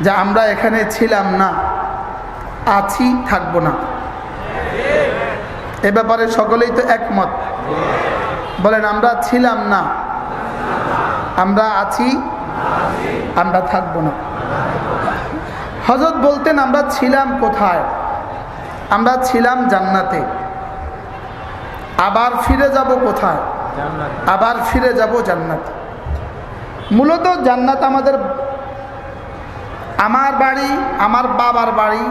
যে আমরা এখানে ছিলাম না, আছি, থাকবো না। এ ব্যাপারে সকলেই তো একমত। বলেন আমরা ছিলাম না, আমরা আছি, আমরা থাকবো না। হযরত বলতেন আমরা ছিলাম কোথায়? আমরা ছিলাম জান্নাতে। আবার ফিরে যাব কোথায়? আবার ফিরে যাব জান্নাতে। মূলত জান্নাত আমাদের, আমার বাড়ি, আমার বাবার বাড়ি,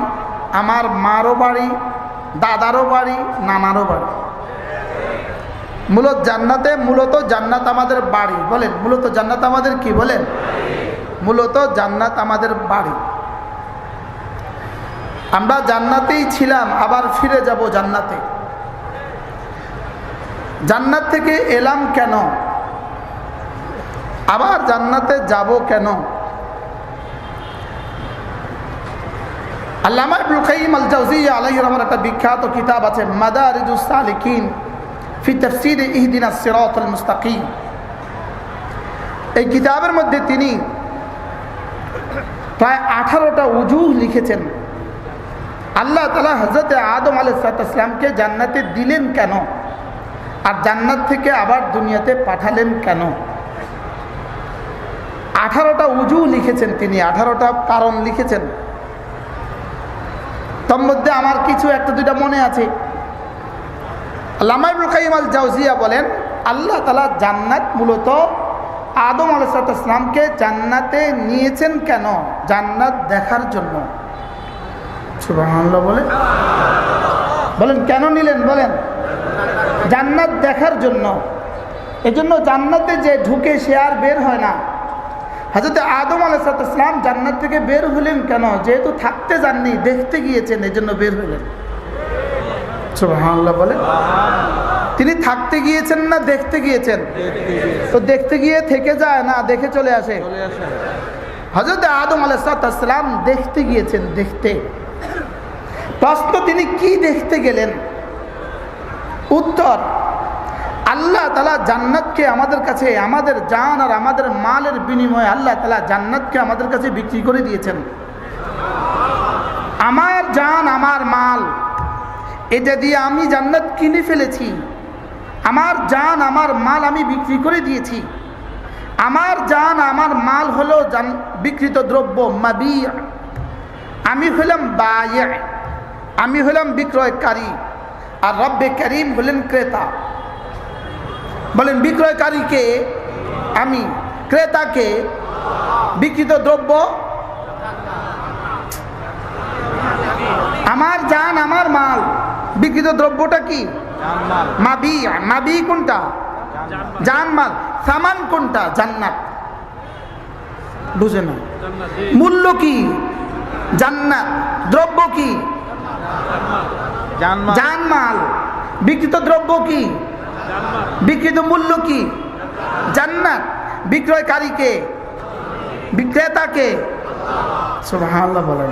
আমার মারও বাড়ি, দাদারও বাড়ি, নানারও বাড়ি। মূলত জান্নাত আমাদের বাড়ি। বলেন মূলত জান্নাত আমাদের কি? বলেন মূলত জান্নাত আমাদের বাড়ি। আমরা জান্নাতেই ছিলাম, আবার ফিরে যাব জান্নাতে। জান্নাত থেকে এলাম কেন? আবার জান্নাতে যাব কেন? আল্লামা ইবনুল কাইয়িম আল জাওজিয়্যা আলাইহির রহমাতুল্লাহ একটা বিখ্যাত কিতাব আছে মাদারিজুস সালিকিন ফি তাফসীর ইহদিনাস সিরাতাল মুস্তাকিম। এই কিতাবের মধ্যে তিনি প্রায় 18টা উজুহ লিখেছেন। আল্লাহ তাআলা হযরত আদম আলাইহিস সালামকে জান্নাতে দিলেন কেন, আর জান্নাত থেকে আবার দুনিয়াতে পাঠালেন কেন? 18টা উজুহ লিখেছেন তিনি, 18টা কারণ লিখেছেন। তার মধ্যে আমার কিছু একটা দুইটা মনে আছে। আল্লামা ইবনুল কাইয়িম আল জাওজিয়্যা বলেন আল্লাহ তাআলা জান্নাত মূলত আদম আলাইহিস সালামকে জান্নাতে নিয়েছেন কেন? জান্নাত দেখার জন্য। সুবহানাল্লাহ বলেন, বলেন কেন নিলেন? বলেন জান্নাত দেখার জন্য। এজন্য জান্নাতে যে ঢুকে সে আর বের হয় না। হযরত আদম আলাইহিস সালাম জান্নাত থেকে বের হলেন কেন? যেহেতু থাকতে যাননি, দেখতে গিয়েছেন, এজন্য বের হলেন। সুবহানাল্লাহ বলেন। তিনি থাকতে গিয়েছেন না দেখতে গিয়েছেন? তো দেখতে গিয়ে থেকে যায় না, দেখে চলে আসে। হযরত আদম আলাইহিস সালাম দেখতে গিয়েছেন। দেখতে প্রশ্ন, তিনি কি দেখতে গেলেন? উত্তর, আল্লাহ তাআলা জান্নাতকে আমাদের কাছে, আমাদের জান আর আমাদের মালের বিনিময়ে আল্লাহ তাআলা জান্নাতকে আমাদের কাছে বিক্রি করে দিয়েছেন। আমার জান আমার মাল, এটা দিয়ে আমি জান্নাত কিনে ফেলেছি। আমার জান আমার মাল আমি বিক্রি করে দিয়েছি। আমার জান আমার মাল হলো বিক্রিত দ্রব্য, মাবি'। আমি হলাম বায়ে', আমি হলাম বিক্রয়কারী, আর রব্বে করিম হলেন ক্রেতা। বলেন বিক্রয়কারীকে আমি, ক্রেতাকে, বিক্রিত দ্রব্য আমার জান আমার মাল, বিক্রিত দ্রব্যটা কি? মাবি'। মাবি' কোনটা? জান মাল। সামান কোনটা? জান্নাত। বুঝে না? মূল্য কি? জান্নাত। দ্রব্য কি? জানমাল। বিক্রিত দ্রব্য কি? বিক্রিত মূল্য কি? জান্নাত। বিক্রয়কারীকে, বিক্রেতাকে। সুবহানাল্লাহ বলেন,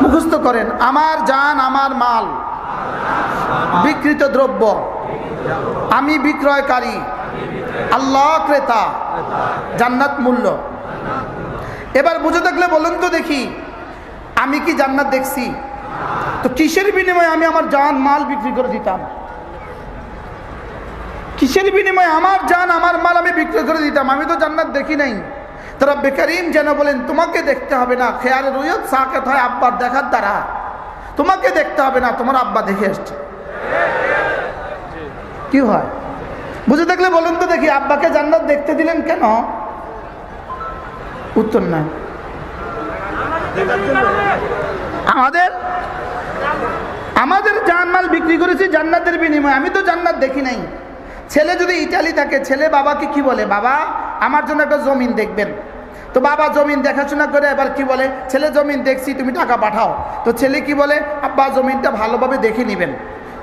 মুখস্থ করেন। আমার জান আমার মাল, বিক্রিত দ্রব্য, আমি বিক্রয়কারী, আল্লাহ ক্রেতা, জান্নাত মূল্য। এবার বুঝে থাকলে বলুন তো দেখি, আমি কি জান্নাত দেখছি? তো কিসের বিনিময়ে আমি আমার জান মাল বিক্রি করে দিতাম? কিসের বিনিময়ে আমার জান আমার মাল আমি বিক্রি করে দিতাম? আমি তো জান্নাত দেখি নাই। তো রব্বে করিম যেন বলেন তোমাকে দেখতে হবে না, খেয়ালে রুয়ত সাকাত হয় আব্বার দেখার দ্বারা। তোমাকে দেখতে হবে না, তোমার আব্বা দেখে আসছে। কি হয় বুঝে থাকলে বলুন তো দেখি, আব্বাকে জান্নাত দেখতে দিলেন কেন? উত্তর নাই। আমাদের জানমাল বিক্রি করেছি জান্নাতের বিনিময়ে। আমি তো জান্নাত দেখি নাই। ছেলে যদি ইটালি থাকে, ছেলে বাবাকে কি বলে? বাবা আমার জন্য একটা জমিন দেখবেন। তো বাবা জমিন দেখাশোনা করে এবার কি বলে? ছেলে জমিন দেখছি, তুমি টাকা পাঠাও। তো ছেলে কি বলে? আব্বা জমিনটা ভালোভাবে দেখে নেবেন।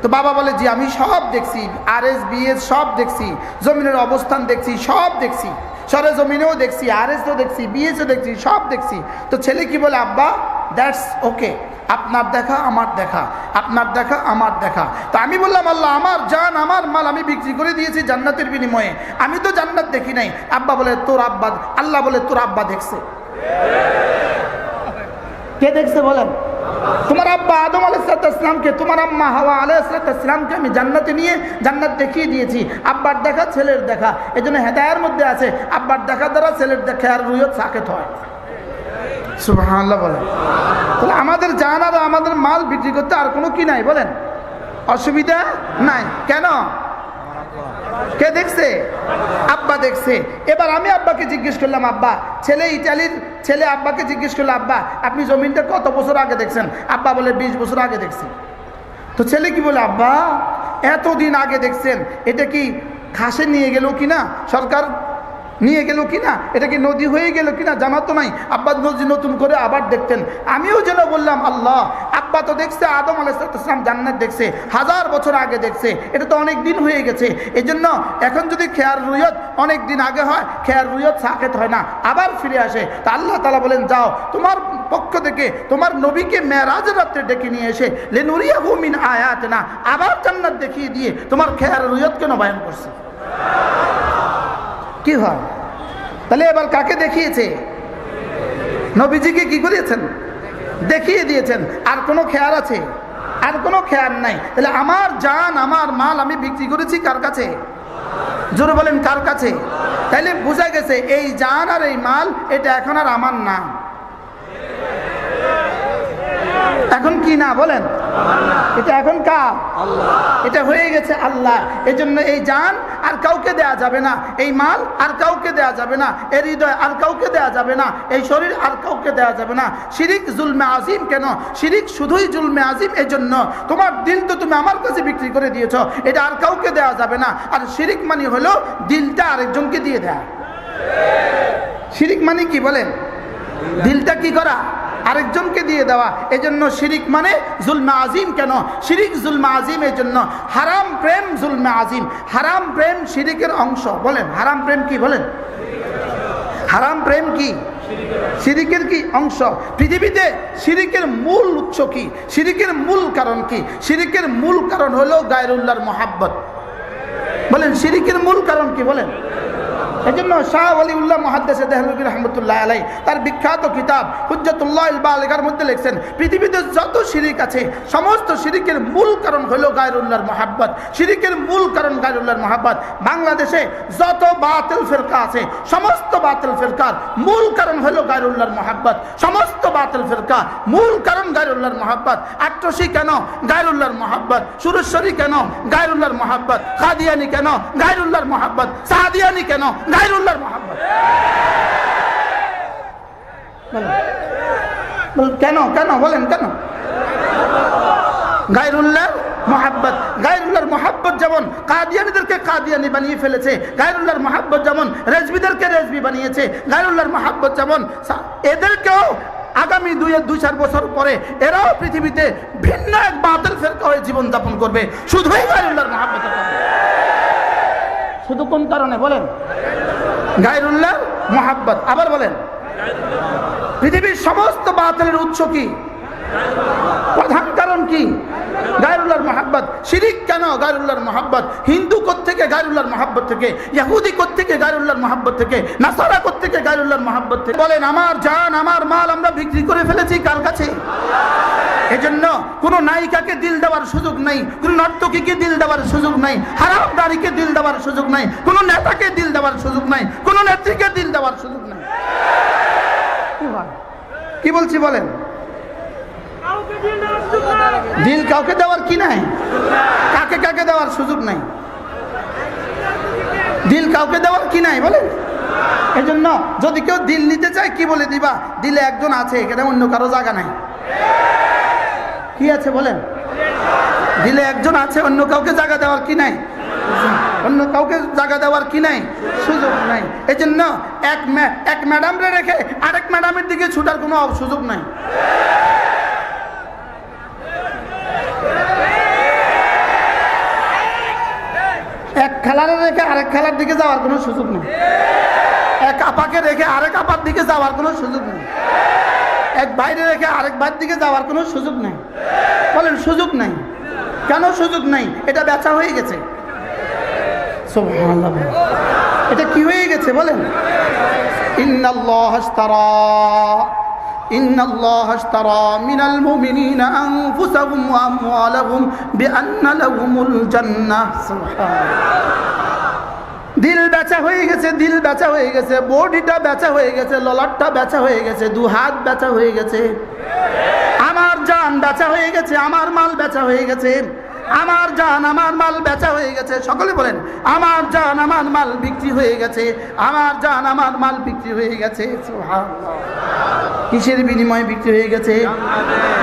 তো বাবা বলে জি আমি সব দেখছি, আরএস বিএস সব দেখছি, জমিনের অবস্থান দেখছি, সব দেখছি, সরে জমিনেও দেখছি, আরএসও দেখছি, বিএসও দেখছি, সব দেখছি। তো ছেলে কি বলে? আব্বা দ্যাটস ওকে, আপনার দেখা আমার দেখা, আপনার দেখা আমার দেখা। তো আমি বললাম আল্লাহ আমার জান আমার মাল আমি বিক্রি করে দিয়েছি জান্নাতের বিনিময়ে, আমি তো জান্নাত দেখি নাই। আব্বা বলে তোর আব্বা, আল্লাহ বলে তোর আব্বা দেখছে। কে দেখছে বলেন? তোমার আব্বা আদম আলাইহিসসালামকে, তোমার আম্মা হাওয়া আলাইহিসসালামকে আমি জান্নাতে নিয়ে জান্নাত দেখিয়ে দিয়েছি। আব্বার দেখা ছেলের দেখা, এই জন্য হেদায়ের মধ্যে আছে আব্বার দেখা দ্বারা ছেলের দেখা আর রুয়ত সাকেত হয়। সুবহানাল্লাহ বলেন। তাহলে আমাদের জান আর আমাদের মাল বিক্রি করতে আর কোনো কি নাই বলেন? অসুবিধা নাই। কেন? কে দেখছে? আব্বা দেখছে। এবার আমি আব্বাকে জিজ্ঞেস করলাম, আব্বা, ছেলে ইটালির ছেলে আব্বাকে জিজ্ঞেস করলো, আব্বা আপনি জমিনটা কত বছর আগে দেখছেন? আব্বা বলে 20 বছর আগে দেখছি। তো ছেলে কি বলে, আব্বা এতদিন আগে দেখছেন, এটা কি ঘাসে নিয়ে গেল কিনা, সরকার নিয়ে গেল কিনা, এটা কি নদী হয়ে গেল কিনা জানা তো নাই। আব্বা নদী নতুন করে আবার দেখতেন। আমিও যেন বললাম, আল্লাহ আব্বা তো দেখছে আদম আলাইহিসসালাম জান্নাত দেখছে 1000 বছর আগে দেখছে, এটা তো অনেক দিন হয়ে গেছে। এই জন্য এখন যদি খেয়ার রুয়ত অনেক দিন আগে হয়, খেয়ার রুয়ত সাকেত হয় না, আবার ফিরে আসে। তা আল্লাহ তাআলা বলেন, যাও তোমার পক্ষ থেকে তোমার নবীকে মেরাজের রাত্রে ডেকে নিয়ে এসে লিনুরিয়াহু মিন আয়াতিনা, আবার জান্নাত দেখিয়ে দিয়ে তোমার খেয়ার রুয়ত কেন বয়ান করছে? কি হয়? তাহলে এবার কাকে দেখিয়েছে? নবীজিকে কি করিয়েছেন? দেখিয়ে দিয়েছেন। আর কোনো খেয়াল আছে? আর কোনো খেয়াল নাই। তাহলে আমার জান আমার মাল আমি বিক্রি করেছি কার কাছে? জোরে বলেন, কার কাছে? তাইলে বোঝা গেছে এই জান আর এই মাল এটা এখন আর আমার না। এখন কি না বলেন? এটা এখন কার? এটা হয়ে গেছে আল্লাহ। এই জন্য এই জান আর কাউকে দেয়া যাবে না, এই মাল আর কাউকে দেয়া যাবে না, এই হৃদয় আর কাউকে দেয়া যাবে না, এই শরীর আর কাউকে দেয়া যাবে না। শিরিক জুলমে আজিম। কেন শিরিক শুধুই জুলমে আজিম? এই জন্য তোমার দিল তো তুমি আমার কাছে বিক্রি করে দিয়েছো, এটা আর কাউকে দেয়া যাবে না। আর শিরিক মানে হলো দিলটা আরেকজনকে দিয়ে দেয়া। শিরিক মানে কি বলেন? দিলটা কি করা? আরেকজনকে দিয়ে দেওয়া। এই জন্য শিরিক মানে জুলমে আজিম। কেন শিরিক জুলমে আজিম? এই জন্য হারাম প্রেম জুলমে আজিম। হারাম প্রেম শিরিকের অংশ। বলেন হারাম প্রেম কি? বলেন হারাম প্রেম কি? শিরিকের কি অংশ? পৃথিবীতে শিরিকের মূল উৎস কি? শিরিকের মূল কারণ কি? শিরিকের মূল কারণ হলো গায়রুল্লাহর মহাব্বত। বলেন শিরিকের মূল কারণ কি? বলেন। এই জন্য শাহ ওয়ালিউল্লাহ মুহাদ্দিস দেহলভী রাহমাতুল্লাহ আলাইহি তার বিখ্যাত কিতাব হুজ্জাতুল্লাহিল বালিগার মধ্যে লিখছেন, পৃথিবীতে যত শিরিক আছে সমস্ত শিরিকের মূল কারণ হলো গায়রুল্লাহর মহাব্বত। শিরিকের মূল কারণ গায়রুল্লাহর মহাব্বত। বাংলাদেশে যত বাতিল ফিরকা আছে সমস্ত বাতিল ফিরকার মূল কারণ হলো গায়রুল্লাহর মহাব্বত। সমস্ত বাতিল ফিরকা মূল কারণ গায়রুল্লাহর মহাব্বত। আট্রসি কেন? গায়রুল্লাহর মহাব্বত। সুরেশ্বরী কেন? গায়রুল্লাহর মহাব্বত। কাদিয়ানি কেন? গায়রুল্লাহর মহাব্বত। সাদিয়ানি কেন? গায়রুল্লাহর মহাব্বত। কেন কেন বলেন কেন? গায়রুল্লাহর মহাব্বত। গায়রুল্লাহর মহাব্বত যেমন কাদিয়ানীদেরকে কাদিয়ানি বানিয়ে ফেলেছে, গায়রুল্লাহর মহাব্বত যেমন রেজবিদেরকে রেজবি বানিয়েছে, গায়রুল্লাহর মহাব্বত যেমন এদেরকেও আগামী 2-4 বছর পরে এরাও পৃথিবীতে ভিন্ন এক বাতিল ফিরকা হয়ে জীবনযাপন করবে, শুধুই গায়রুল্লাহর মহাব্বতের কারণে। শুধু কোন কারণে? বলেন গায়রুল্লাহর মহাব্বত। আবার বলেন পৃথিবীর সমস্ত বাতিলের উৎস কি? প্রধান কারণ কি? গায়রুল্লাহর মহাব্বত। শিরিক কেন? গায়রুল্লাহর মহাব্বত। হিন্দু কোত্থেকে? গায়রুল্লাহর মহাব্বত থেকে। ইহুদি কোত্থেকে? গায়রুল্লাহর মহাব্বত থেকে। নাসারা কোত্থেকে? গায়রুল্লাহর মহাব্বত থেকে। বলেন আমার জান আমার মাল আমরা বিক্রি করে ফেলেছি কার কাছে? এজন্য কোন নায়িকাকে দিল দেওয়ার সুযোগ নাই, কোন নর্তকীকে দিল দেওয়ার সুযোগ নাই, হারাম দাড়িকে দিল দেওয়ার সুযোগ নাই, কোন নেতাকে দিল দেওয়ার সুযোগ নাই, কোন নেত্রীকে দিল দেওয়ার সুযোগ নাই। কি বলছি বলেন? দিল কাউকে দেওয়ার কি নাই? কাকে কাকে দেওয়ার সুযোগ নাই? দিল কাউকে দেওয়ার কি নাই? বলেন। এজন্য যদি কেউ দিল নিতে চায় কি বলে দিবা? দিলে একজন আছে, এখানে অন্য কারো জায়গা নাই। কি আছে বলেন? দিলে একজন আছে, অন্য কাউকে জায়গা দেওয়ার কি নাই? অন্য কাউকে জায়গা দেওয়ার কি নাই? সুযোগ নাই। এই জন্য এক ম্যাডামরে রেখে আরেক ম্যাডামের দিকে ছুটার কোনো সুযোগ নাই। এক খেলারে রেখে আরেক খেলার দিকে যাওয়ার কোনো সুযোগ নেই। এক আপাকে রেখে আরেক আপার দিকে যাওয়ার কোনো সুযোগ নেই। এক বাইরে রেখে আরেক বাইরের দিকে যাওয়ার কোনো সুযোগ নেই। বলেন সুযোগ নাই। কেন সুযোগ নাই? এটা বেচা হয়ে গেছে। সুবহানাল্লাহ। এটা কি হয়ে গেছে বলেন? ইন্নাল্লাহ আশতারা ইন্নাল্লাহা আশতারা মিনাল মুমিনিনা আনফুসাহুম ওয়া আমওয়ালাহুম বিআন্না লাহুমুল জান্নাহ। সুবহানাল্লাহ। দিল বেচা হয়ে গেছে, দিল বেচা হয়ে গেছে, বডিটা বেচা হয়ে গেছে, ললাটটা বেচা হয়ে গেছে, দু হাত বেচা হয়ে গেছে, আমার জান বেচা হয়ে গেছে, আমার মাল বেচা হয়ে গেছে, আমার জান আমার মাল বেচা হয়ে গেছে। সকলে বলেন আমার জান আমার মাল বিক্রি হয়ে গেছে, আমার জান আমার মাল বিক্রি হয়ে গেছে। সুবহানাল্লাহ। কিসের বিনিময়ে বিক্রি হয়ে গেছে?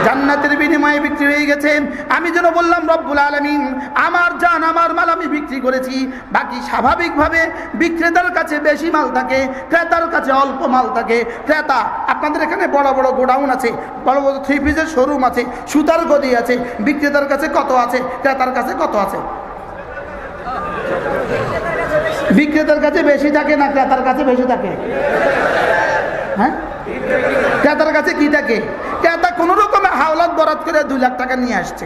জান্নাতের বিনিময়ে বিক্রি হয়ে গেছে। আমি যেন বললাম রব্বুল আলামিন আমার জান আমার মাল আমি বিক্রি করেছি। বাকি স্বাভাবিকভাবে বিক্রেতার কাছে বেশি মাল থাকে, ক্রেতার কাছে অল্প মাল থাকে। ক্রেতা, আপনাদের এখানে বড় বড় গোডাউন আছে, বড় বড় থ্রি পিসের শোরুম আছে, সুতার গদি আছে, বিক্রেতার কাছে কত আছে, ক্রেতার কাছে কত আছে? বিক্রেতার কাছে বেশি থাকে না ক্রেতার কাছে বেশি থাকে? হ্যাঁ, ক্রেতার কাছে কি থাকে? ক্রেতা কোন রকমে হাওলাত বরাদ করে 2 লাখ টাকা নিয়ে আসছে,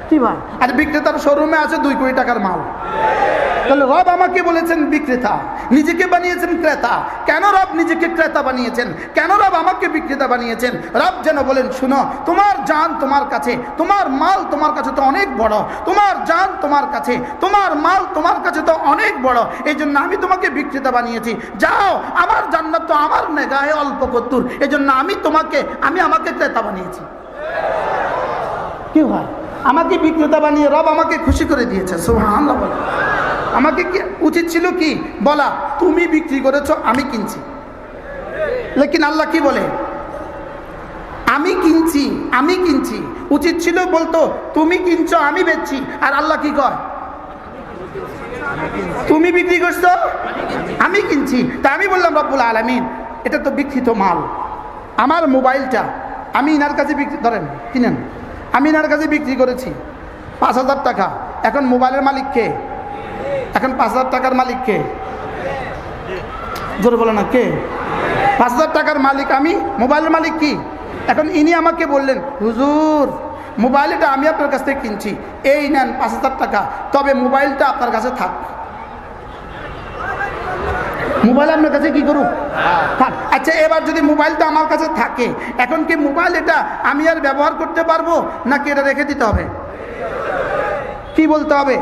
কি ভাই? আর বিক্রেতার শোরুমে আছে 2 কোটি টাকার মাল। তাহলে রব আমাকে বলেছেন বিক্রেতা, নিজেকে বানিয়েছেন ক্রেতা। কেন রব নিজেকে ক্রেতা বানিয়েছেন? কেন রব আমাকে বিক্রেতা বানিয়েছেন? রব যেন বলেন শুনো, তোমার জান তোমার কাছে, তোমার মাল তোমার কাছে তো অনেক বড়, তোমার জান তোমার কাছে, তোমার মাল তোমার কাছে তো অনেক বড়, এই জন্য আমি তোমাকে বিক্রেতা বানিয়েছি। যাও, আমার জান্নাত তো আমার নেগাহে অল্প কদ্দুর, এই জন্য আমি আমাকে ক্রেতা বানিয়েছি। কি হয়? আমাকে বিক্রেতা বানিয়ে রব আমাকে খুশি করে দিয়েছে। সুবহানাল্লাহ। বলে আমাকে কি উচিত ছিল কি বলা, তুমি বিক্রি করেছো আমি কিনছি। লেকিন আল্লাহ কি বলে, আমি কিনছি, আমি কিনছি। উচিত ছিল বলতো তুমি কিনছো আমি বেচছি। আর আল্লাহ কি কয়, তুমি বিক্রি করছো আমি কিনছি। তা আমি বললাম রব্বুল আলামিন এটা তো বিক্রিত মাল। আমার মোবাইলটা আমি ইনার কাছে বিক্রি, ধরেন কিনেন, আমি ইনার কাছে বিক্রি করেছি 5,000 টাকা। এখন মোবাইলের মালিক কে? এখন 5,000 টাকার মালিক কে? জোরে বলো না, কে? 5,000 টাকার মালিক আমি, মোবাইলের মালিক কি? এখন ইনি আমাকে বললেন হুজুর মোবাইলটা আমি আপনার কাছ থেকে কিনছি, এই নেন 5,000 টাকা, তবে মোবাইলটা আপনার কাছে থাক। মোবাইল আপনার কাছে কি করুক? থাক। আচ্ছা, এবার যদি মোবাইলটা আমার কাছে থাকে, এখন কি মোবাইল এটা আমি আর ব্যবহার করতে পারবো নাকি এটা রেখে দিতে হবে? কি বলতে হবে?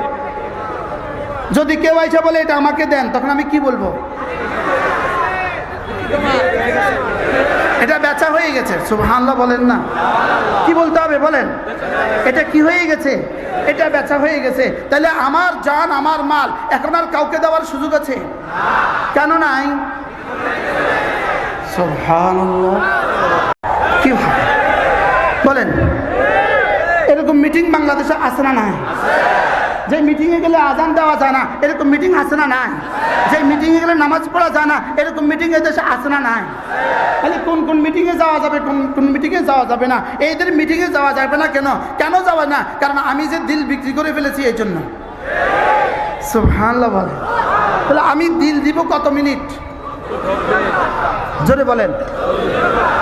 যদি কেউ এসে বলে এটা আমাকে দেন, তখন আমি কি বলবো? এটা বেচা হয়ে গেছে। সুবহানাল্লাহ বলেন না, কি বলতে হবে বলেন? এটা কি হয়ে গেছে? এটা বেচা হয়ে গেছে। তাহলে আমার জান আমার মাল এখন আর কাউকে দেওয়ার সুযোগ আছে? কেন নাই? সুবহানাল্লাহ। কি বলেন? এরকম মিটিং বাংলাদেশে আছে না নাই? যে মিটিংয়ে গেলে আজান দেওয়া যায় না, এরকম মিটিং আছে না নাই? যে মিটিংয়ে গেলে নামাজ পড়া যায় না, এরকম মিটিং এ দেশে আছে না নাই? তাহলে কোন কোন মিটিংয়ে যাওয়া যাবে, কোন কোন মিটিংয়ে যাওয়া যাবে না? এইদের মিটিংয়ে যাওয়া যাবে না কেন? কেন যাওয়া না? কারণ আমি যে দিল বিক্রি করে ফেলেছি এই জন্য। সুবহানাল্লাহ বলে। তাহলে আমি দিল দিব কত মিনিট? জোরে বলেন।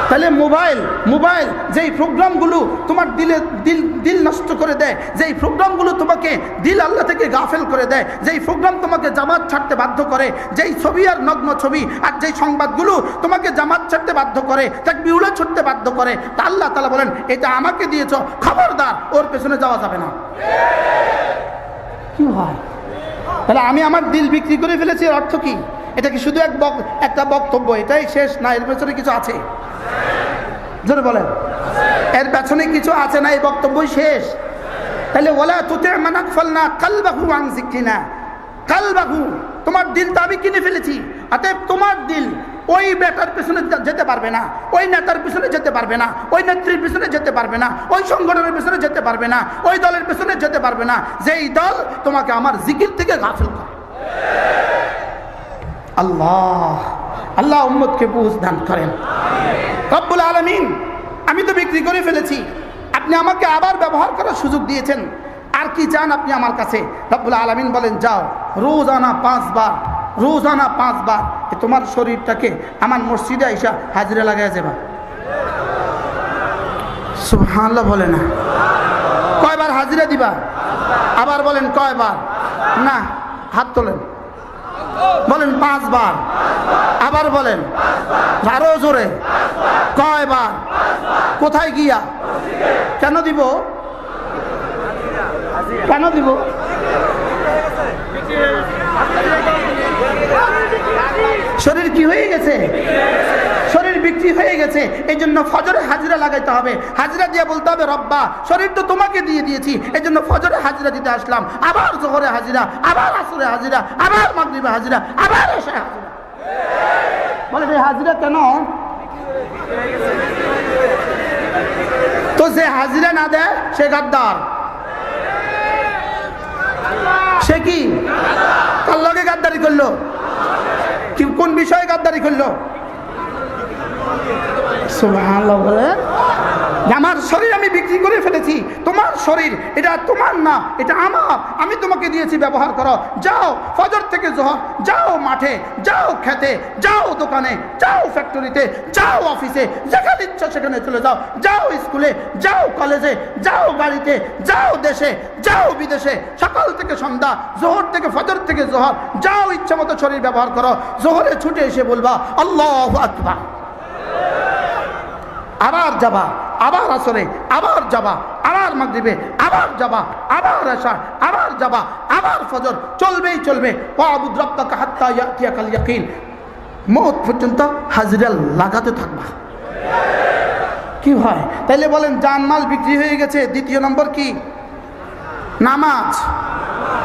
তাহলে মোবাইল যেই প্রোগ্রামগুলো তোমার দিল নষ্ট করে দেয়, যেই প্রোগ্রামগুলো তোমাকে দিল আল্লাহ থেকে গাফেল করে দেয়, যেই প্রোগ্রাম তোমাকে জামাত ছাড়তে বাধ্য করে, যেই ছবি আর নগ্ন ছবি আর যেই সংবাদগুলো তোমাকে জামাত ছাড়তে বাধ্য করে, তাকবীর ছড়তে বাধ্য করে, তা আল্লাহ তাআলা বলেন এটা আমাকে দিয়েছো, খবরদার ওর পেছনে যাওয়া যাবে না। কি হয়? তাহলে আমি আমার দিল বিক্রি করে ফেলেছি, এর অর্থ কি? এটা কি শুধু একটা বক্তব্য, এটাই শেষ না? এর পেছনে কিছু আছে? জোরে বলেন, এর পেছনে কিছু আছে না? এই বক্তব্যই শেষ? তাহলে ওয়ালা তুতি মান আগফালনা কলবাহু আন যিকরিনা, কলবাহু তোমার দিলটা আমি কিনে ফেলেছি, অতএব তোমার দিল ওই বেটার পেছনে যেতে পারবে না, ওই নেতার পেছনে যেতে পারবে না, ওই নেত্রীর পেছনে যেতে পারবে না, ওই সংগঠনের পেছনে যেতে পারবে না, ওই দলের পেছনে যেতে পারবে না, যেই দল তোমাকে আমার জিকির থেকে গাফিল করে। আল্লাহ উম্মতকে বুঝ দান করেন। রব্বুল আলামিন, আমি তো বিক্রি করে ফেলেছি, আপনি আমাকে আবার ব্যবহার করার সুযোগ দিয়েছেন, আর কি চান আপনি আমার কাছে? রব্বুল আলামিন বলেন যাও রোজানা 5 বার, রোজানা 5 বার তোমার শরীরটাকে আমার মসজিদে আইসা হাজিরা লাগাই যাবা। সুবহানাল্লাহ বলে না? কয়বার হাজিরা দিবা? আবার বলেন কয়বার? না, হাত তোলেন। বলেন 5 বার। আবার বলেন আরো জোরে, কয়বার? কোথায় গিয়া? কেন দিব? কেন দিব? শরীর কি হয়ে গেছে? শরীর বিক্রি হয়ে গেছে। এই জন্য ফজরে হাজিরা লাগাইতে হবে। হাজিরা দিয়ে বলতে হবে রব্বা শরীর তো তোমাকে দিয়ে দিয়েছি, এই জন্য ফজরে হাজিরা দিতে আসলাম। আবার জোহরে হাজিরা, আবার আসরে হাজিরা, আবার মাগরিবে হাজিরা, আবার এশায় হাজিরা। বলে এই হাজিরা কেন? তো যে হাজিরা না দেয় সে গাদ্দার। সে কি তার লগে গাদ্দারি করলো? কি কোন বিষয়ে গাদ্দারি করলো? সুবহানাল্লাহ। বলে আমার শরীর আমি বিক্রি করে ফেলেছি। তোমার শরীর এটা তোমার না, এটা আমার। আমি তোমাকে দিয়েছি, ব্যবহার করো। যাও ফজর থেকে জোহর, যাও মাঠে, যাও খেতে, যাও দোকানে, যাও ফ্যাক্টরিতে, যাও অফিসে, যেখানে ইচ্ছা সেখানে চলে যাও। যাও স্কুলে, যাও কলেজে, যাও বাড়িতে, যাও দেশে, যাও বিদেশে। সকাল থেকে সন্ধ্যা, জোহর থেকে ফজর থেকে জোহর, যাও ইচ্ছা মতো শরীর ব্যবহার করো। জোহরে ছুটে এসে বলবা আল্লাহু আকবার, আবার যাবা, আবার আসরে, আবার যাবা, আবার মাগরিবে, আবার যাবা, আবার এশা, আবার যাবা, আবার ফজর। চলবেই চলবে। ওয়াবুদ রাব্বাকা হাত্তা ইয়াতিয়াকাল ইয়াকিন। মওত পর্যন্ত হাজিরা লাগাতে থাকবা। কি হয় তাইলে বলেন? জানমাল বিক্রি হয়ে গেছে। দ্বিতীয় নম্বর কি? নামাজ।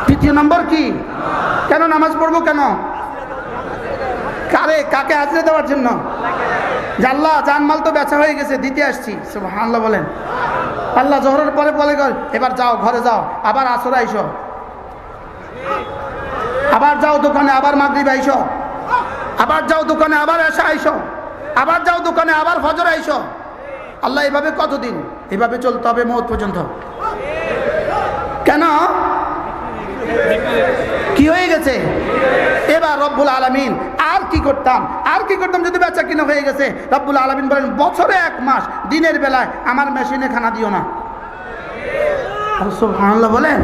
তৃতীয় নম্বর কি? কেন নামাজ পড়বো? কেন? কারে? কাকে হাজিরা দেওয়ার জন্য? আল্লাহ জানমাল তো বেচা হয়ে গেছে, দিতে আসছি। সুবহানাল্লাহ বলেন। আল্লাহ জোহরের পরে বলে এবার যাও ঘরে যাও, আবার আসর আইসো, আবার যাও দোকানে, আবার মাগরিব আইসো, আবার যাও দোকানে, আবার এশা আইসো, আবার যাও দোকানে, আবার ফজর আইসো। আল্লাহ এভাবে কতদিন? এভাবে চলতে হবে মওত পর্যন্ত। কেন? কি হয়ে গেছে? এবার রব্বুল আলামিন আর কি করতাম, আর কি করতাম যদি বেচা কিনা হয়ে গেছে? রব্বুল আলামিন বলেন বছরে 1 মাস দিনের বেলায় আমার মেশিনে খানা দিও না। সুবহানাল্লাহ বলেন।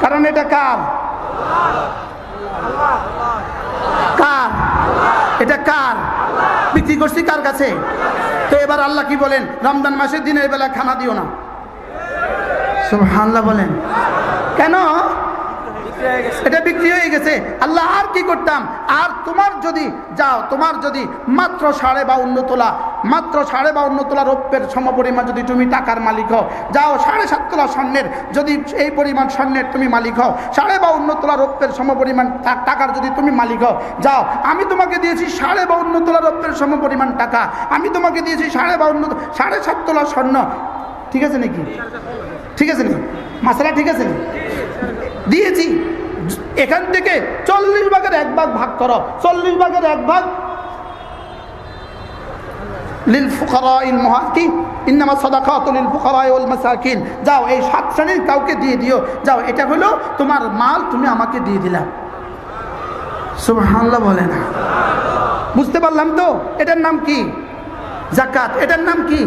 কারণ এটা কার? কার? এটা কার? বিক্রি করছি কার কাছে? তো এবার আল্লাহ কি বলেন? রমজান মাসে দিনের বেলা খানা দিও না। সুবহানাল্লাহ বলেন। কেন? এটা বিক্রি হয়ে গেছে। আল্লাহ আর কি করতাম? আর তোমার যদি যাও, তোমার যদি মাত্র 52.5 তোলা, মাত্র 52.5 তোলা রৌপ্যের সমপরিমাণ যদি তুমি টাকার মালিক হও, যাও 7.5 তোলা স্বর্ণের যদি এই পরিমাণ স্বর্ণের তুমি মালিক হও, 52.5 তোলা রৌপ্যের সমপরিমাণ টাকার যদি তুমি মালিক হও, যাও আমি তোমাকে দিয়েছি 52.5 তোলা রৌপ্যের সমপরিমাণ টাকা, আমি তোমাকে দিয়েছি 7.5 তোলা স্বর্ণ। ঠিক আছে নাকি? ঠিক আছে নাকি? মাসালা ঠিক আছে? দিয়েছি। এখান থেকে 40 ভাগের 1 ভাগ ভাগ করো। 40 ভাগের 1 ভাগ লিল ফুকারাইল মুহাকিন, ইন্নামা সাদাকাতু লিল ফুকারাই ওয়াল মাসাকিন। যাও এই 7 শ্রেণীর কাউকে দিয়ে দিও। যাও এটা হলো তোমার মাল, তুমি আমাকে দিয়ে দিলা। সুবহানাল্লাহ বলেন। বুঝতে পারলাম তো? এটার নাম কি? যাকাত। এটার নাম কি?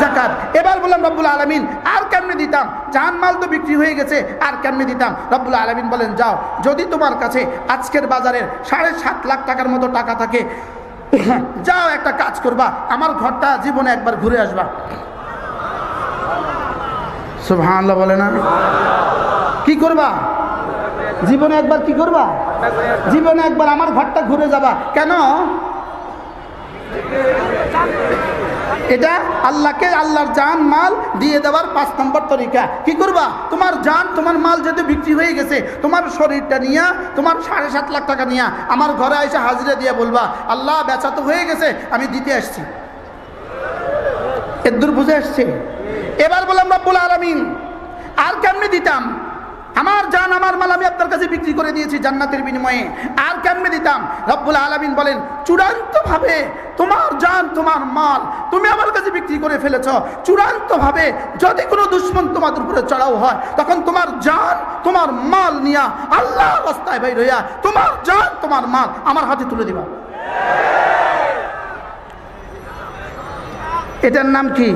যাকাত। এবার বললাম রব্বুল আলামিন আর কেমনে দিতাম? জানমাল তো বিক্রি হয়ে গেছে, আর কেমনে দিতাম? রব্বুল আলামিন বলেন যাও যদি তোমার কাছে আজকের বাজারের 7.5 লাখ টাকার মতো টাকা থাকে, যাও একটা কাজ করবা, আমার ঘরটা জীবনে একবার ঘুরে আসবা। সুবহানাল্লাহ বলে না? কি করবা? জীবনে একবার কি করবা? জীবনে একবার আমার ঘরটা ঘুরে যাবা। কেন? এটা আল্লাহকে আল্লাহর জান মাল দিয়ে দেওয়ার 5 নম্বর তরিকা। কি করবা? তোমার জান, তোমার মাল যেহেতু বিক্রি হয়ে গেছে, তোমার শরীরটা নিয়ে, তোমার 7.5 লাখ টাকা নিয়ে আমার ঘরে এসে হাজিরা দিয়ে বলবা আল্লাহ বেচা তো হয়ে গেছে, আমি দিতে আসছি। এদূর বুঝে আসছে? এবার বললাম রব্বুল আলামিন আর কেমনে দিতাম? আমার জান, আমার মাল আমি আপনার কাছে বিক্রি করে দিয়েছি জান্নাতের বিনিময়ে, আর কেমনে দিতাম? রব্বুল আলামিন বলেন চূড়ান্তভাবে তোমার জান, তোমার মাল তুমি আমার কাছে বিক্রি করে ফেলেছ। চূড়ান্তভাবে যদি কোনো দুশমন তোমাদের উপরে চড়াও হয়, তখন তোমার জান, তোমার মাল নিয়া আল্লাহর রাস্তায় বাইর হইয়া তোমার জান, তোমার মাল আমার হাতে তুলে দিবা। এটার নাম কি?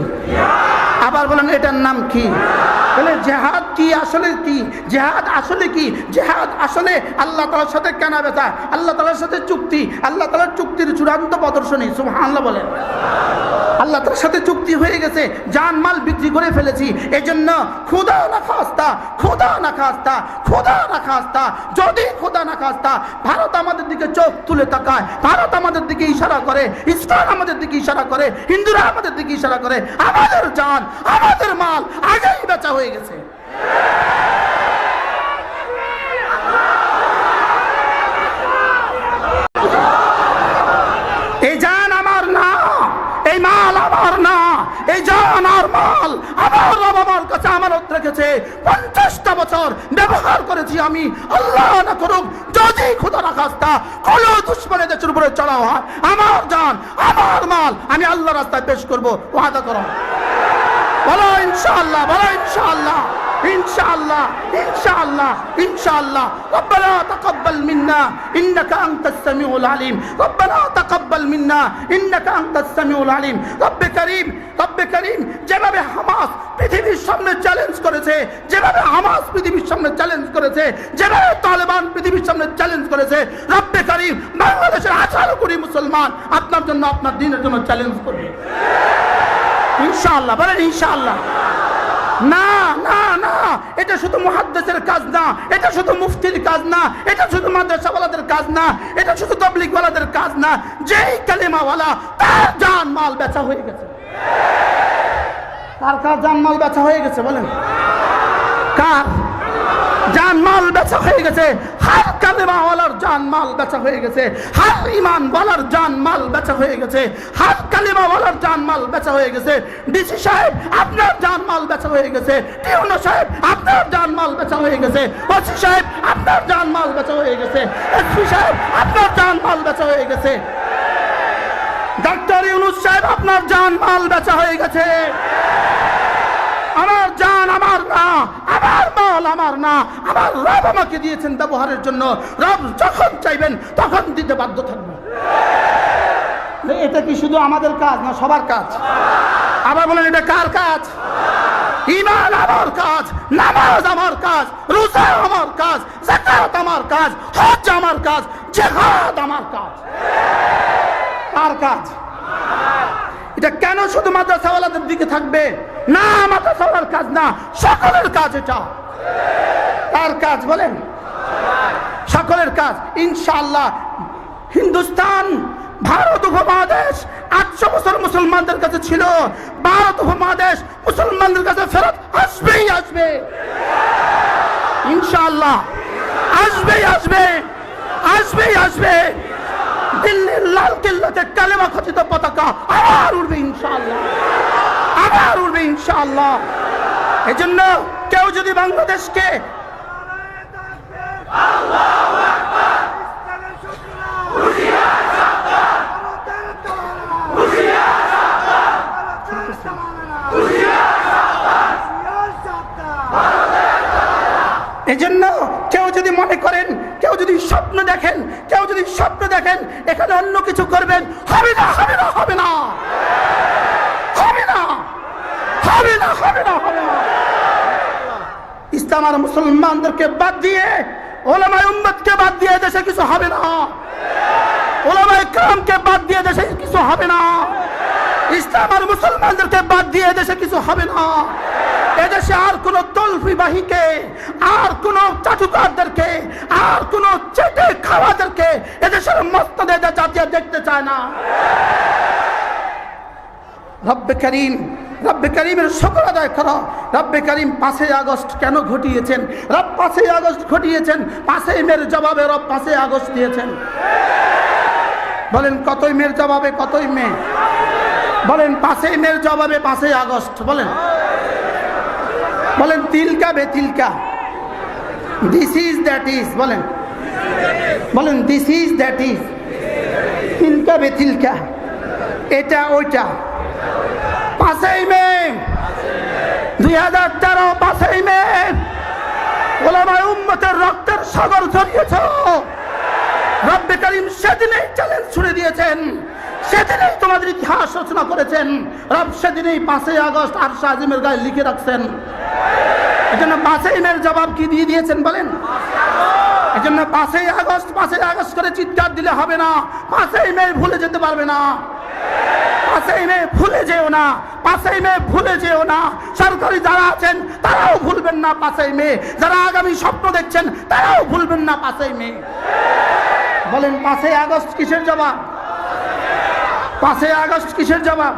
আবার বলেন এটার নাম কি? তাহলে জেহাদ কি আসলে কি? জেহাদ আসলে কি? জেহাদ আসলে আল্লাহ তাআলার সাথে কেনা বেচা, আল্লাহ তাআলার সাথে চুক্তি, আল্লাহ তাআলার চুক্তির চূড়ান্ত প্রদর্শনী। সুবহানাল্লাহ বলেন। আল্লাহ তাআলার সাথে চুক্তি হয়ে গেছে, জান মাল বিক্রি করে ফেলেছি। এজন্য খোদা না খাস্তা, খোদা না খাস্তা, খোদা না খাস্তা, যদি খোদা না খাস্তা ভারত আমাদের দিকে চোখ তুলে তাকায়, ভারত আমাদের দিকে ইশারা করে, ইসলাম আমাদের দিকে ইশারা করে, হিন্দুরা আমাদের দিকে ইশারা করে, আমাদের জান আমাদের মাল আগেই বেচা হয়ে গেছে। এই জান আমার না, এই মাল আমার না, এই জান আর মাল আমার রব আমার কাছে আমানত রেখেছে। 50টা বছর ব্যবহার করেছি আমি। আল্লাহ না করুক যদি খোদা না খাস্তা কোনো দুশমনের দেশের উপরে চড়াও হয়, আমার জান আমার মাল আমি আল্লাহ রাস্তায় পেশ করবো। ওয়াদা করো, বলো ইনশাআল্লাহ, বলো ইনশাআল্লাহ, ইনশাআল্লাহ, ইনশাআল্লাহ, ইনশাআল্লাহ। রব্বানা তাকাব্বাল মিন্না ইন্নাকা আনতাস সামিউল আলিম, রব্বানা তাকাব্বাল মিন্না ইন্নাকা আনতাস সামিউল আলিম। রব্বে কারীম, রব্বে কারীম, যেভাবে হামাস পৃথিবীর সামনে চ্যালেঞ্জ করেছে, যেভাবে হামাস পৃথিবীর সামনে চ্যালেঞ্জ করেছে, যেভাবে তালেবান পৃথিবীর সামনে চ্যালেঞ্জ করেছে, রব্বে কারীম বাংলাদেশের 18 কোটি মুসলমান আপনার জন্য, আপনার দ্বীনের জন্য চ্যালেঞ্জ করবে ইনশাআল্লাহ। বলেন ইনশাআল্লাহ। না না না, এটা শুধু মুহাদ্দিসের কাজ না, এটা শুধু মুফতির কাজ না, এটা শুধু মাদ্রাসাওয়ালাদের কাজ না, এটা শুধু তাবলীগওয়ালাদের কাজ না। যেই কালেমাওয়ালা তার জান মাল বেচা হয়ে গেছে। কার কার জান মাল বেচা হয়ে গেছে? বলেন কার জান মাল বেচা হয়ে গেছে? হার কালেমাওয়ালার জান মাল বেচা হয়ে গেছে, হার ঈমানওয়ালার জান মাল বেচা হয়ে গেছে, হার কালেমাওয়ালার জান মাল বেচা হয়ে গেছে। ডিসি সাহেব আপনার জান মাল বেচা হয়ে গেছে, টিউনো সাহেব আপনার জান মাল বেচা হয়ে গেছে, ওসি সাহেব আপনার জান মাল বেচা হয়ে গেছে, এসপি সাহেব আপনার জান মাল বেচা হয়ে গেছে, ডাক্তার ইউনূস সাহেব আপনার জান মাল বেচা হয়ে গেছে। আমার জান আমার না, আমার মাল আমার না, আমার রব আমাকে দিয়েছেন ব্যবহারের জন্য। রব যখন চাইবেন তখন দিতে বাধ্য থাকবে। এটা কি শুধু আমাদের কাজ না, সবার কাজ? আবার বলেন এটা কার কাজ? ঈমান আমার কাজ, নামাজ আমার কাজ, রোজা আমার কাজ, যাকাত আমার কাজ, হজ আমার কাজ, জিহাদ আমার কাজ। কার কাজ? এটা কেন শুধু মাদ্রাসাওয়ালাদের দিকে থাকবে? না, মাদ্রাসাওয়ালার কাজ না, সকলের কাজ এটা। কার কাজ বলেন? সকলের কাজ ইনশাআল্লাহ। হিন্দুস্তান, ভারত উপমহাদেশ 800 বছর মুসলমানদের কাছে ছিল। ভারত উপমহাদেশ মুসলমানদের কাছে ফেরত আসবেই আসবে ইনশাআল্লাহ, আসবেই আসবে, আসবেই আসবে। দিল্লির লাল কিল্লাতে কালেমা খচিত পতাকা আবার উড়বে ইনশাআল্লাহ, আবার উড়বে ইনশাআল্লাহ। এজন্য কেউ যদি বাংলাদেশকে এজন্য কেউ যদি মনে করেন, কেউ যদি স্বপ্ন দেখেন, কেউ যদি স্বপ্ন দেখেন এখানে অন্য কিছু করবেন, হবে না, হবে না, হবে না, হবে না, হবে না, হবে না, হবে না। ইসলাম আর মুসলমানদেরকে বাদ দিয়ে, ওলামায়ে উম্মতকে বাদ দিয়ে দেশে কিছু হবে না, ওলামায়ে কেরামকে বাদ দিয়ে দেশে কিছু হবে না, ইসলাম আর মুসলমানদেরকে বাদ দিয়ে দেশে কিছু হবে না। এদেশে আর কোন তলফিবাহীকে, আর কোন চাটুকারদেরকে, আর কোন চেটে খাওয়াদেরকে এদেশের মসনদে জাতীয় দেখতে চায় না। রব্বে করিম, রব্বে করিমের শুকর আদায় করো। রব্বে করিম 5ই আগস্ট কেন ঘটিয়েছেন? রব 5ই আগস্ট ঘটিয়েছেন, 5ই মের জবাবে রব 5ই আগস্ট দিয়েছেন। বলেন কতই মের জবাবে, কতই মে? বলেন 5ই মের জবাবে 5ই আগস্ট। বলেন, বলেন তিলকা বে তিলকা, দিস ইজ দ্যাট ইজ। বলেন, বলেন দিস ইজ দ্যাট ইজ, তিলকা বে তিলকা, এটা ওইটা। 5ই মে 2013, 5ই মে ওলামায়ে উম্মতের রক্তের সাগর ঝরিয়েছ। রব্বে করিম সেদিনেই চ্যালেঞ্জ ছুড়ে দিয়েছেন, সেদিনেই তোমাদের ইতিহাস রচনা করেছেন। রব সেদিনেই 5ই আগস্ট আরশ আজিমের গায়ে লিখে রাখছেন। এজন্য 5ই মের জবাব কি দিয়ে দিয়েছেন বলেন? এজন্য 5ই আগস্ট করে চিৎকার দিলে হবে না। 5ই মে ভুলে যেতে পারবে না। 5ই মে ভুলে যেও না। 5ই মে ভুলে যেও না। সরকারি যারা আছেন তারাও ভুলবেন না 5ই মে। যারা আগামী স্বপ্ন দেখছেন তারাও ভুলবেন না 5ই মে। বলেন 5ই আগস্ট কিসের জবাব? 5ই আগস্ট কিসের জবাব?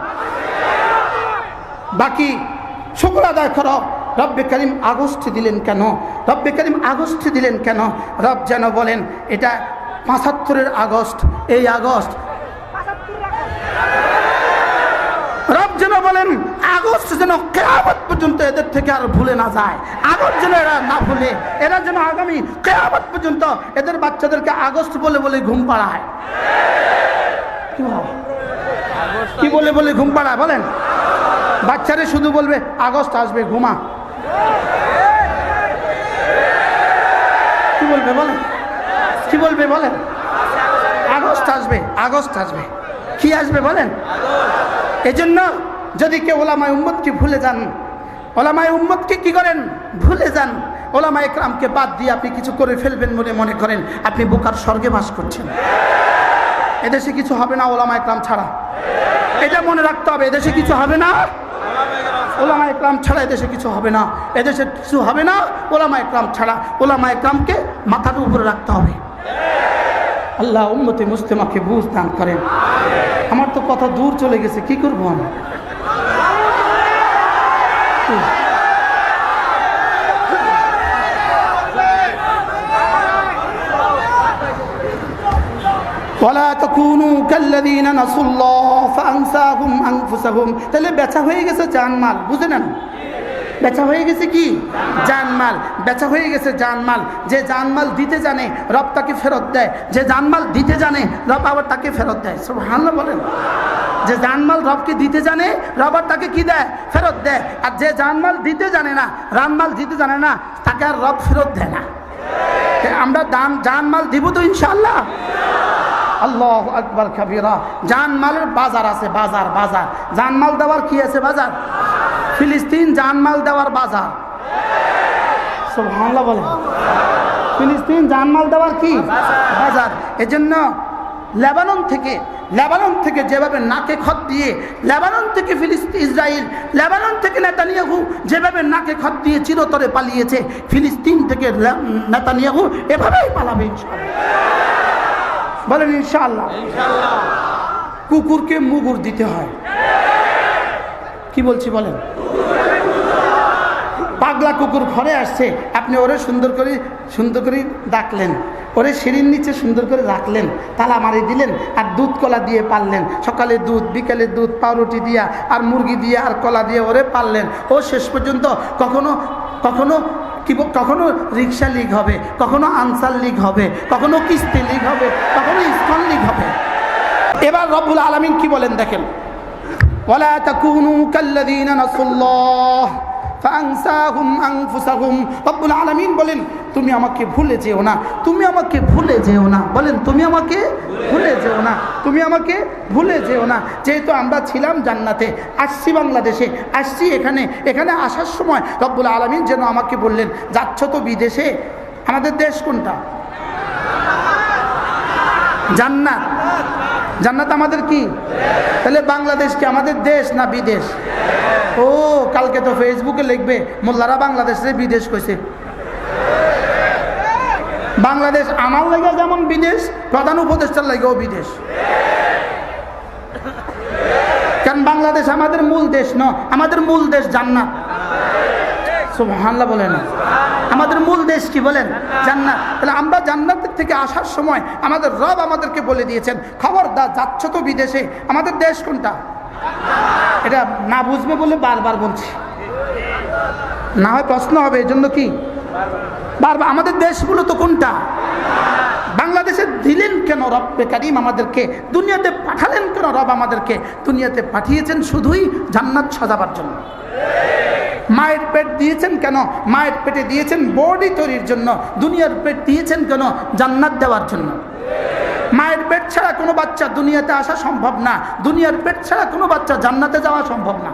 বাকি শুকর আদায় করো। রব্বে করিম আগস্ট দিলেন কেন? রব্বে করিম আগস্ট দিলেন কেন? রব যেন বলেন এটা 75-এর আগস্ট। এই আগস্ট রব যেন বলেন আগস্ট যেন কিয়ামত পর্যন্ত এদের থেকে আর ভুলে না যায়। আগস্ট যেন এরা না ভুলে, এরা যেন আগামী কিয়ামত পর্যন্ত এদের বাচ্চাদেরকে আগস্ট বলে বলে ঘুম পাড়ায়। কি বলে বলে ঘুম পাড়ায় বলেন? বাচ্চারে শুধু বলবে আগস্ট আসবে, ঘুমা। কি বলবে বলেন? কি বলবে বলেন? আগস্ট আসবে, আগস্ট আসবে। কি আসবে বলেন? এজন্য যদি কেউ ওলামায়ে উম্মতকে ভুলে যান, ওলামায়ে উম্মতকে কি করেন? ভুলে যান। ওলামায়ে ইকরামকে বাদ দিয়ে আপনি কিছু করে ফেলবেন বলে মনে করেন, আপনি বোকার স্বর্গে বাস করছেন। এদেশে কিছু হবে না ওলামায়ে ইকরাম ছাড়া। এটা মনে রাখতে হবে। এদেশে কিছু হবে না ওলামায়ে ইকরাম ছাড়া। এদেশে কিছু হবে না। এদেশে কিছু হবে না ওলামায়ে ইকরাম ছাড়া। ওলামায়ে ইকরামকে মাথার উপরে রাখতে হবে। আল্লাহ উম্মতে মুসলিমাকে বুঝ দান করেন। আমার তো কথা দূর চলে গেছে, কি করবো আমি? ওয়ালা তাকুনু কাল্লাযীনা নাসুল্লাহ ফাআনসাহুম আনফুসাহুম। তাহলে বেচা হয়ে গেছে জানমাল, বুঝে নেন? বেচা হয়ে গেছে কি? জানমাল। বেচা হয়ে গেছে জানমাল। যে জানমাল দিতে জানে রব তাকে ফেরত দেয়। যে জানমাল দিতে জানে রব আবার তাকে ফেরত দেয়। সুবহানাল্লাহ বলেন। যে জানমাল রবকে দিতে জানে রব আর তাকে কি দেয়? ফেরত দেয়। আর যে জানমাল দিতে জানে না, রানমাল দিতে জানে না, তাকে আর রব ফেরত দেয় না। আমরা জানমাল দিব তো ইনশাআল্লাহ। আল্লাহু আকবার কাবীরা। জানমালের বাজার আছে, বাজার বাজার। জানমাল দেওয়ার কি আছে? বাজার। ফিলিস্তিন জানমাল দেওয়ার বাজার। সুবহানাল্লাহ বলেন। ফিলিস্তিন জানমাল দেওয়ার কি? বাজার। এজন্য লেবানন থেকে যেভাবে নাকে খত দিয়ে, লেবানন থেকে ফিলিস্তিন, ইসরায়েল, লেবানন থেকে নেতানিয়াহু যেভাবে নাকে খত দিয়ে চিরতরে পালিয়েছে, ফিলিস্তিন থেকে নেতানিয়াহু এভাবেই পালাবে ইনশাআল্লাহ। বলেন ইনশাআল্লাহ। কুকুরকে মুগুর দিতে হয়। কি বলছি বলেন? পাগলা কুকুর ঘরে আসছে, আপনি ওরে সুন্দর করে ডাকলেন, ওরে সিঁড়ির নিচে সুন্দর করে রাখলেন, তালা মারি দিলেন, আর দুধ কলা দিয়ে পাললেন। সকালে দুধ, বিকালে দুধ, পাউরুটি দিয়া আর মুরগি দিয়ে আর কলা দিয়ে ওরে পাললেন। ও শেষ পর্যন্ত কখনো রিক্সা লীগ হবে, কখনো আনসার লীগ হবে, কখনো কিস্তি লীগ হবে, কখনো ইসকন লীগ হবে। এবার রব্বুল আলামিন কি বলেন দেখেন, ওয়ালা তাকুনু কাল্লাযীনা নাসুল্লাহ ফাআনসাহুম আনফুসাহুম। রব্বুল আলামিন বলেন তুমি আমাকে ভুলে যেও না, তুমি আমাকে ভুলে যেও না। বলেন তুমি আমাকে ভুলে যেও না, তুমি আমাকে ভুলে যেও না। যেহেতু আমরা ছিলাম জান্নাতে, আসছি বাংলাদেশে, আসছি এখানে আসার সময় রব্বুল আলামিন যেন আমাকে বললেন যাচ্ছ তো বিদেশে, আমাদের দেশ কোনটা? জান্নাত। জান্নাত আমাদের কি? তাহলে বাংলাদেশ কি আমাদের দেশ না বিদেশ? ও কালকে তো ফেসবুকে লিখবে মোল্লারা বাংলাদেশে বিদেশ কইছে। বাংলাদেশ আমার লাগে যেমন বিদেশ, প্রধান উপদেষ্টার লাগেও বিদেশ। কারণ বাংলাদেশ আমাদের মূল দেশ নয়, আমাদের মূল দেশ জান্নাত। সুবহানাল্লাহ বলেন। আমাদের মূল দেশ কি বলেন? জান্নাত। তাহলে আমরা জান্নাতের থেকে আসার সময় আমাদের রব আমাদেরকে বলে দিয়েছেন খবরদার যাচ্ছ তো বিদেশে, আমাদের দেশ কোনটা? এটা না বুঝবে বলে বারবার বলছি, না হয় প্রশ্ন হবে। এই জন্য কি বারবার আমাদের দেশগুলো তো কোনটা? বাংলাদেশে দিলেন কেন রব্বে কারীম আমাদেরকে? দুনিয়াতে পাঠালেন কেন রব আমাদেরকে? দুনিয়াতে পাঠিয়েছেন শুধুই জান্নাত সাজাবার জন্য। মায়ের পেট দিয়েছেন কেন? মায়ের পেটে দিয়েছেন বডি তৈরির জন্য। দুনিয়ার পেট দিয়েছেন কেন? জান্নাত দেওয়ার জন্য। মায়ের পেট ছাড়া কোনো বাচ্চা দুনিয়াতে আসা সম্ভব না, দুনিয়ার পেট ছাড়া কোনো বাচ্চা জান্নাতে যাওয়া সম্ভব না।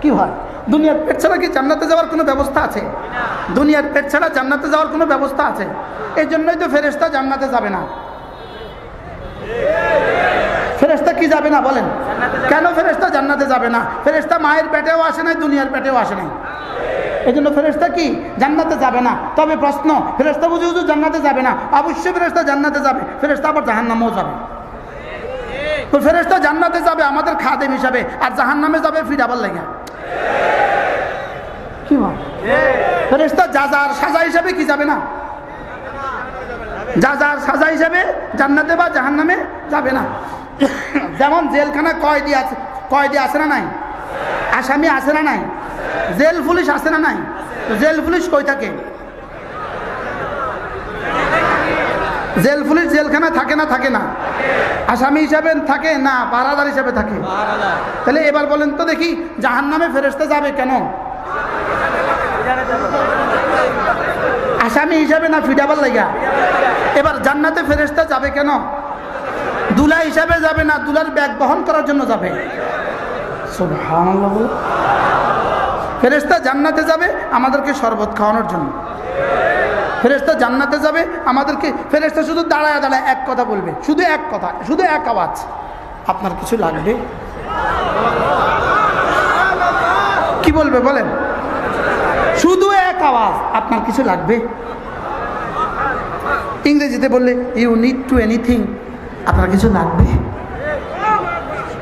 কি হয়? দুনিয়ার পেট ছাড়া কি জান্নাতে যাওয়ার কোনো ব্যবস্থা আছে? দুনিয়ার পেট ছাড়া জান্নাতে যাওয়ার কোনো ব্যবস্থা আছে? এই জন্যই তো ফেরেশতা জান্নাতে যাবে না। ফেরেশতা কি যাবে না বলেন? কেন ফেরেশতা জান্নাতে যাবে না? ফেরেশতা মায়ের পেটেও আসে নাই, দুনিয়ার পেটেও আসে নাই। এই জন্য ফেরেশতা কি জান্নাতে যাবে না। তবে প্রশ্ন, ফেরেশতা বুঝে হুজুর জান্নাতে যাবে না? অবশ্যই ফেরেশতা জান্নাতে যাবে, ফেরেশতা আবার জাহান্নামেও যাবে। তো ফেরেশতা জান্নাতে যাবে আমাদের খাদেম হিসাবে, আর জাহান্নামে যাবে ফিরাবার লাগে। কি বল? ফেরেশতা যাজার সাজা হিসাবে কি যাবে না? যাজার সাজা হিসাবে জান্নাতে বা জাহান্নামে যাবে না। যেমন জেলখানা কয়েদি আছে না নাই? আসামি আছে না নাই? জেল পুলিশ আছে না নাই? জেল পুলিশ কই থাকে? জেল পুলিশ জেলখানা থাকে না থাকে না? আসামি হিসাবে থাকে না পাহারাদার হিসাবে থাকে? তাহলে এবার বলেন তো দেখি, জাহান্নামে ফেরেশতা যাবে কেন? আসামি হিসাবে না ফিডাবার লাগা? এবার জান্নাতে ফেরেশতা যাবে কেন? দুলা হিসাবে যাবে না, দুলার ব্যাগ বহন করার জন্য যাবে। সুবহানাল্লাহ। ফেরেশতা জান্নাতে যাবে আমাদেরকে শরবত খাওয়ানোর জন্য। ফেরেশতা জান্নাতে যাবে আমাদেরকে, ফেরেশতা শুধু দাঁড়ায় দাঁড়ায় এক কথা বলবে, শুধু এক কথা, শুধু এক আওয়াজ, আপনার কিছু লাগবে? কি বলবে বলেন? শুধু এক আওয়াজ, আপনার কিছু লাগবে? ইংরেজিতে বললে ইউ নিড টু এনিথিং, আপনার কিছু লাগবে?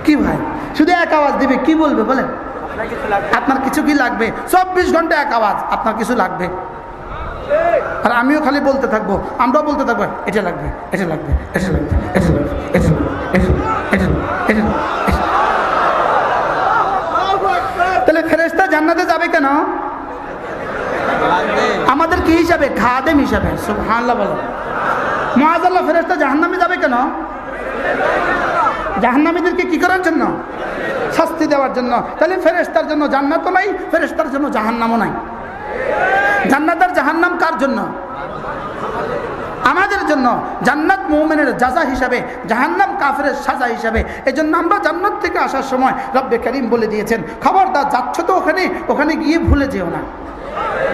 কি ভাই, শুধু এক আওয়াজ দিবে, কি বলবে বলেন? আপনার কিছু কি লাগবে? 24 ঘন্টা এক আওয়াজ, আপনার কিছু লাগবে। আর আমিও খালি বলতে থাকবো, আমরাও বলতে থাকবো, এটা লাগবে, এটা লাগবে, এটা লাগবে, এটা লাগবে, এটা লাগবে, এটা লাগবে, এটা লাগবে, এটা লাগবে। তাহলে ফেরেশতা জান্নাতে যাবে কেন? আমাদের কি হিসাবে? খাদেম হিসাবে। সুবহানাল্লাহ বলো। মুআযাল্লাহ ফেরেশতা জাহান্নামে যাবে কেন? জাহান্নামীদেরকে কি করার জন্য? শাস্তি দেওয়ার জন্য। তাহলে ফেরেশতার জন্য জান্নাতও নাই, ফেরেশতার জন্য জাহান্নামও নাই। জান্নাত আর জাহান্নাম কার জন্য? আমাদের জন্য। জান্নাত মুমিনের জাযা হিসাবে, জাহান্নাম কাফেরের সাজা হিসাবে। এজন্য আমরা জান্নাত থেকে আসার সময় রব্বে কারীম বলে দিয়েছেন, খবরদার যাচ্ছ তো ওখানে গিয়ে ভুলে যেও না।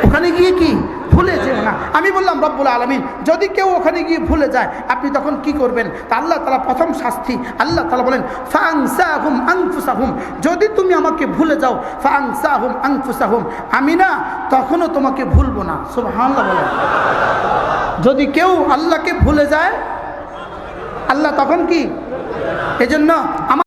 ওখানে গিয়ে কি ভুলে যেও না। আমি বললাম রব্বুল আলামিন, যদি কেউ ওখানে গিয়ে ভুলে যায় আপনি তখন কি করবেন? তা আল্লাহ তাআলা প্রথম শাস্তি, আল্লাহ তাআলা বলেন ফাআনসাহুম আনফুসাহুম, যদি তুমি আমাকে ভুলে যাও, ফাআনসাহুম আনফুসাহুম, আমি না তখনও তোমাকে ভুলবো না। সুবহানাল্লাহ বলেন। যদি কেউ আল্লাহকে ভুলে যায় আল্লাহ তখন কি? এজন্য